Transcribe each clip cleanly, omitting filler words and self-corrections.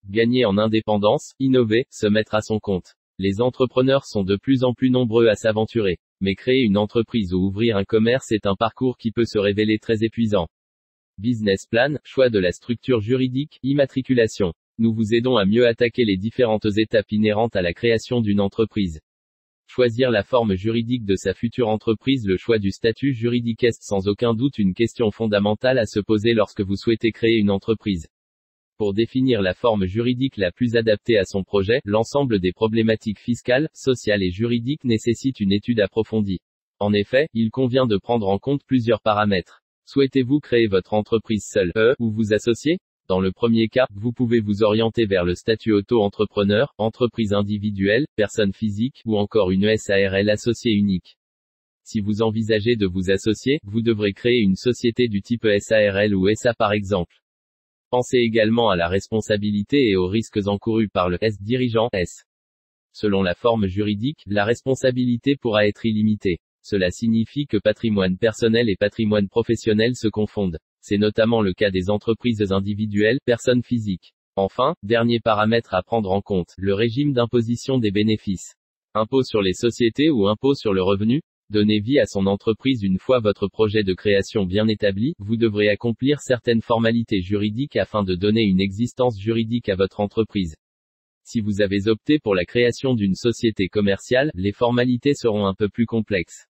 Gagner en indépendance, innover, se mettre à son compte. Les entrepreneurs sont de plus en plus nombreux à s'aventurer. Mais créer une entreprise ou ouvrir un commerce est un parcours qui peut se révéler très épuisant. Business plan, choix de la structure juridique, immatriculation. Nous vous aidons à mieux attaquer les différentes étapes inhérentes à la création d'une entreprise. Choisir la forme juridique de sa future entreprise. Le choix du statut juridique est sans aucun doute une question fondamentale à se poser lorsque vous souhaitez créer une entreprise. Pour définir la forme juridique la plus adaptée à son projet, l'ensemble des problématiques fiscales, sociales et juridiques nécessite une étude approfondie. En effet, il convient de prendre en compte plusieurs paramètres. Souhaitez-vous créer votre entreprise seul, ou vous associer? Dans le premier cas, vous pouvez vous orienter vers le statut auto-entrepreneur, entreprise individuelle, personne physique, ou encore une SARL associée unique. Si vous envisagez de vous associer, vous devrez créer une société du type SARL ou SA par exemple. Pensez également à la responsabilité et aux risques encourus par le dirigeant S. Selon la forme juridique, la responsabilité pourra être illimitée. Cela signifie que patrimoine personnel et patrimoine professionnel se confondent. C'est notamment le cas des entreprises individuelles, personnes physiques. Enfin, dernier paramètre à prendre en compte, le régime d'imposition des bénéfices. Impôt sur les sociétés ou impôt sur le revenu? Donner vie à son entreprise. Une fois votre projet de création bien établi, vous devrez accomplir certaines formalités juridiques afin de donner une existence juridique à votre entreprise. Si vous avez opté pour la création d'une société commerciale, les formalités seront un peu plus complexes.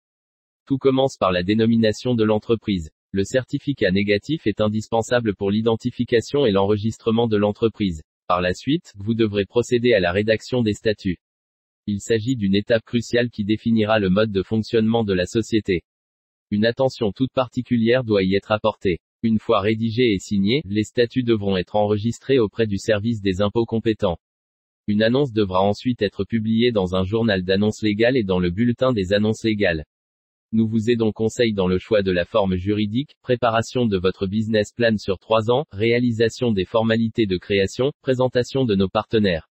Tout commence par la dénomination de l'entreprise. Le certificat négatif est indispensable pour l'identification et l'enregistrement de l'entreprise. Par la suite, vous devrez procéder à la rédaction des statuts. Il s'agit d'une étape cruciale qui définira le mode de fonctionnement de la société. Une attention toute particulière doit y être apportée. Une fois rédigés et signés, les statuts devront être enregistrés auprès du service des impôts compétent. Une annonce devra ensuite être publiée dans un journal d'annonces légales et dans le bulletin des annonces légales. Nous vous aidons conseil dans le choix de la forme juridique, préparation de votre business plan sur 3 ans, réalisation des formalités de création, présentation de nos partenaires.